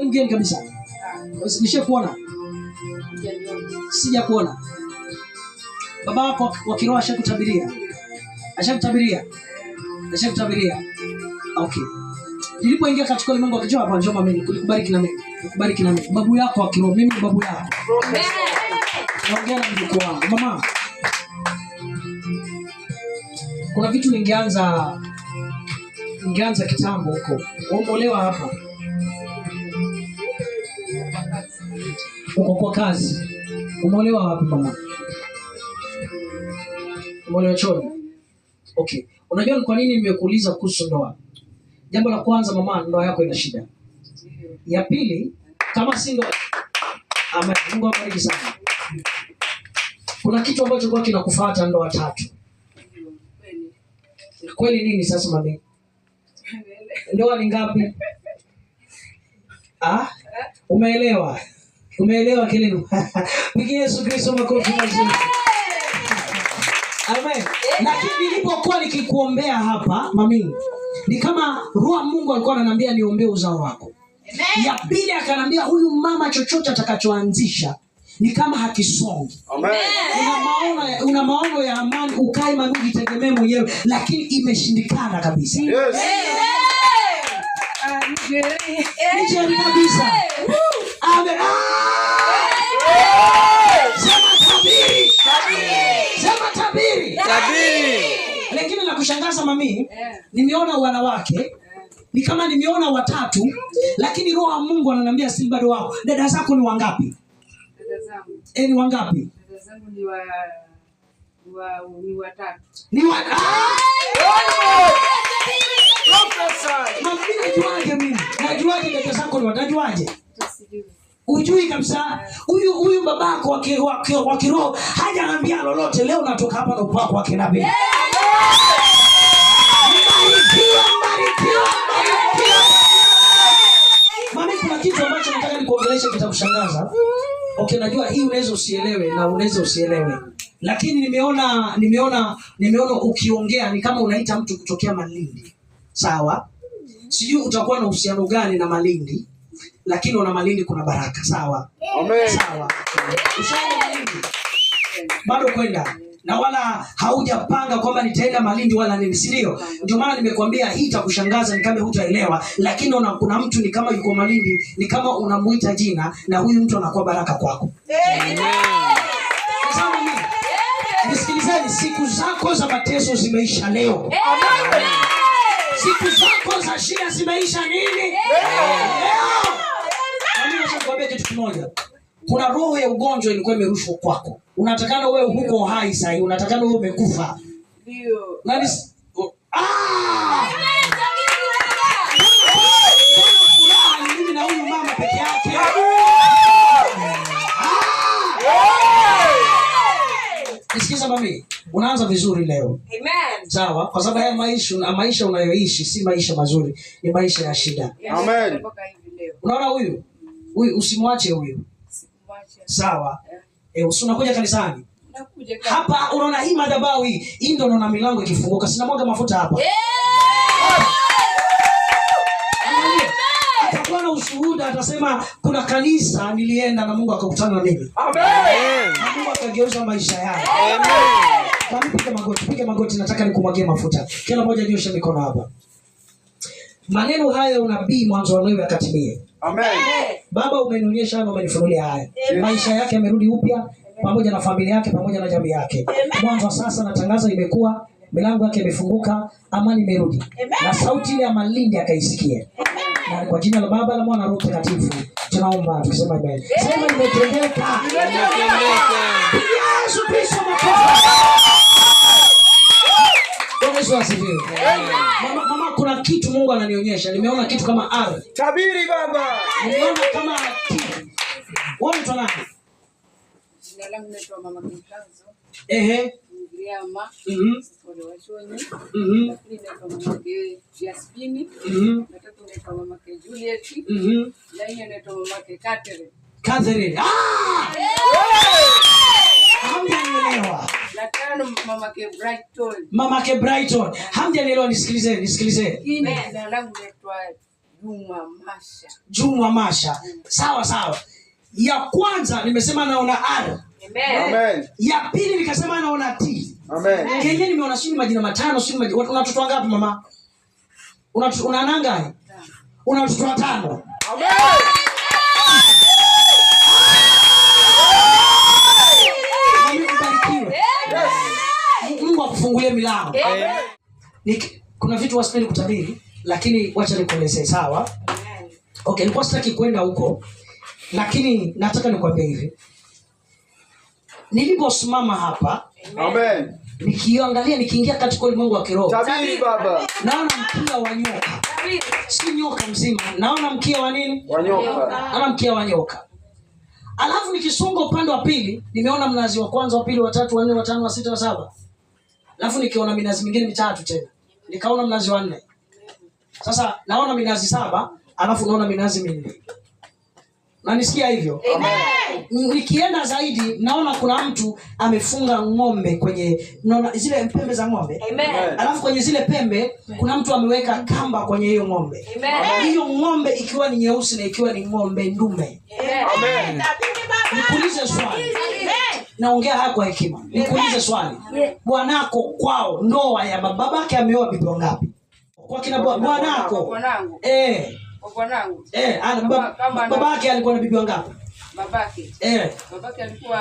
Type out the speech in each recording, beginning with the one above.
Ngeni kabisa. Nishe kuona. Sija kuona. Baba wako wa kiroho ashakutabiria. Ashakutabiria. Okay. Nilipoingia katika ulimwengu wa kiroho hapa njoma mimi kukubariki na mimi. Kukubariki na mimi. Babu yako wa kiroho, mimi babu yako. Amen. Naongea na mjukuu wangu. Mama. Kuna vitu ningeanza kitambo huko. Umeolewa hapa. Uko kwa kazi. Umeolewa wapi mama? Umeolewa Choni. Okay. Unajua ni kwa nini nimekuuliza kuhusu ndoa? Jambo la kwanza mama, ndoa yako ina shida. Ya pili, kama si ndoa. Amen. Mungu abariki sana. Kuna kitu ambacho kwa kinakufuata ndoa tatu. Kweli nini sasa mami? Ndoa ni ngapi? Umeelewa? Umeelewa kile? Pigia Yesu Kristo makofi mazuri. Amen. Lakini nilipokuwa nikikuombea hapa, mami, ni kama Roho Mungu alikuwa ananiambia niombee uzao wako. Amen. Ya pili akanambia huyu mama chochote atakachoanzisha ni kama hakisongi. Amen. Una maono ya amani, ukae maguji tegemee mwenyewe, lakini imeshindikana kabisa. Yes. Nje kabisa. Amen. Sema tabiri. Lakini la kushangaza mami, nimeona wanawake, ni kama nimeona watatu, lakini Roho wa Mungu ananiambia si bado wao. Dada zako ni wangapi? Dada zangu. Ni wangapi? Dada zangu ni watatu. Ni watatu. Najuaje dada zako ni watajuaje? Ujui kabisa. Huyu babako wa kiroho hajaniambia lolote. Leo natoka hapa na upako wa kinabii. Mbarikiwa. Mami, kuna kitu ambacho nataka nikuongeleshe kitakushangaza. Okay, najua hii unaweza usielewe na unaweza usielewe. Lakini nimeona ukiongea ni kama unaita mtu kutokea Malindi. Sawa? Sijui utakuwa na uhusiano gani na Malindi, lakini una Malindi kuna baraka, sawa? Amen. Sawa. Ushanga Malindi. Bado kwenda. Na wala haujapanga kwamba nitaenda Malindi wala nini, si ndio? Ndio maana nimekuambia hii itakushangaza, ni kama hutaelewa, lakini kuna mtu ni kama yuko Malindi, ni kama unamuita jina na huyu mtu anakuwa baraka kwako. Amen. Nisikilizeni, siku zako za mateso zimeisha leo. Amen. Siku zako za shida zimeisha nini? Leo. Mimi nakwambia kitu kimoja. Kuna roho ya ugonjwa ilikuwa imerushwa kwako. Unatakana wewe huko hai sasa, unatakana wewe umekufa. Ndio. Nani? Mimi na huyu mama peke yake. Nisikiza mami, unaanza vizuri leo. Amen. Sawa, kwa sababu haya maisha unayoishi si maisha mazuri, ni maisha ya shida. Amen. Unaona huyu usimwache huyu. Sawa. Unakuja kanisani. Nakuja hapa, unaona hii madhabahu hii ndio unaona milango ikifunguka. Sina mwaga mafuta hapa. Atakuwa na ushuhuda, atasema kuna kanisa nilienda na Mungu akakutana na mimi. Amen. Na Mungu akageuza maisha yake. Amen. Piga magoti, nataka nikumwagie mafuta. Kila mmoja nyosha mikono hapa. Maneno haya unabii mwanzo wa leo yakatimie. Amen. Baba, umenionyesha na umenifunulia haya. Maisha yake yamerudi upya, pamoja na familia yake, pamoja na jamii yake. Mwanzo sasa natangaza imekuwa, milango yake imefunguka, amani imerudi. Na sauti ile ya Malindi akaisikie. Na kwa jina la Baba na Mwana na Roho Mtakatifu tunaomba tukisema amen. Sema imetendeka. Yesu Kristo makofi. Yesu asifiwe. Mama, kuna kitu Mungu ananionyesha. Nimeona kitu kama ardhi. Tabiri baba. Nimeona kama kitu. Wewe mtu nani? Jina langu naitwa Mama Kimtanzo. Ngiriama. Ole washoni. Lakini naitwa Mama Jasmine. Nataka naitwa Mama Juliet. Laini naitwa Mama Catherine. Hamjanielewa. Natano Mama Brighton. Hamjanielewa, nisikilizeni. Jina langu naitwa Juma Masha. Sawa sawa. Ya kwanza nimesema naona R. Amen. Ya pili nikasema naona T. Amen. Yenyewe nimeona shini majina matano, shini majina. Una watoto wangapi mama? Una nanga? Una watoto watano. Amen. Mungu akufungulie milango. Kuna vitu wasipendi kutabiri, lakini wacha nikuelezee, sawa? Okay, nilikuwa sitaki kwenda huko, lakini nataka nikwambie hivi. Niliposimama hapa, amen, nikiangalia nikiingia katika ulimwengu wa kiroho. Tabiri baba. Naona mkia wa nyoka. Si nyoka mzima, naona mkia wa nini? Wa nyoka. Naona mkia wa nyoka. Alafu nikisonga upande wa pili, nimeona mnazi wa kwanza, wa pili, wa tatu, wa nne, wa tano, wa sita, wa saba. Alafu nikiona minazi mingine mitatu tena. Nikaona mnazi wa nne. Sasa naona minazi saba, alafu naona minazi minne. Na nisikia hivyo? Amen. Nikienda zaidi naona kuna mtu amefunga ng'ombe kwenye, naona zile pembe za ng'ombe. Amen. Alafu kwenye zile pembe kuna mtu ameweka kamba kwenye hiyo ng'ombe. Amen. Hiyo ng'ombe ikiwa ni nyeusi na ikiwa ni ng'ombe ndume. Amen. Nikuulize swali. Naongea haya kwa hekima. Nikuulize swali. Bwanako kwao ndoa ya babake ameoa bibi wangapi? Kwa kina bwanako. Bwanangu. Bwanangu. Babake alikuwa na bibi wangapi? Babake alikuwa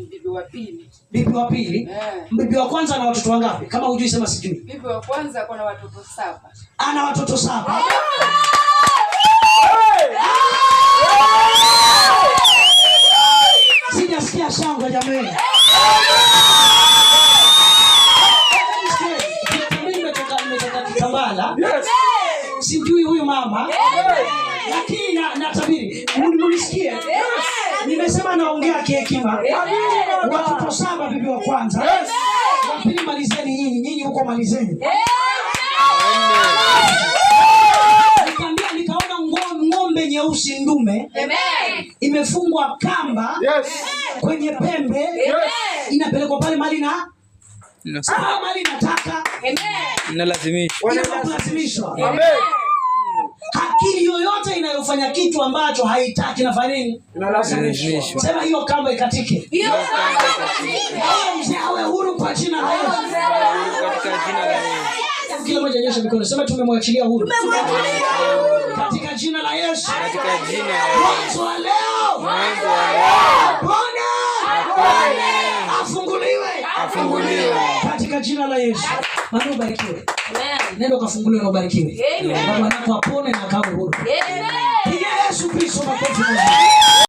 bibi wa pili. Bibi wa pili? Bibi wa kwanza ana watoto wangapi? Kama hujui sema sijui. Bibi wa kwanza ako na watoto 7. Ana watoto 7. Sijasikia shangwe jamani. Nimetoka Kitambala. Sijui huyu mama. Lakini natabiri. Mnisikie. Nimesema naongea kihekima. Watoto 7 bibi wa kwanza. Wa pili malizeni nyinyi huko malizeni. Nikaona ng'ombe nyeusi ndume. Imefungwa kamba kwenye pembe. Inapelekwa pale mali na mali nataka. Inalazimishwa. Akili yoyote inayofanya kitu ambacho haitaki nafanya nini? Inalazimishwa. Sema hiyo kamba ikatike. Hiyo kamba ikatike. Mzee awe huru kwa jina la Yesu. Katika jina la Yesu. Kila mmoja nyosha mikono. Sema tumemwachilia huru. Katika jina la Yesu. Katika jina la Yesu. Mwanzo wa leo. Bwana afunguliwe. Katika jina la Yesu. Mungu ubarikiwe. Nenda kafunguliwe na ubarikiwe. Baba yako apone na akawe huru. Piga Yesu Kristo makofi.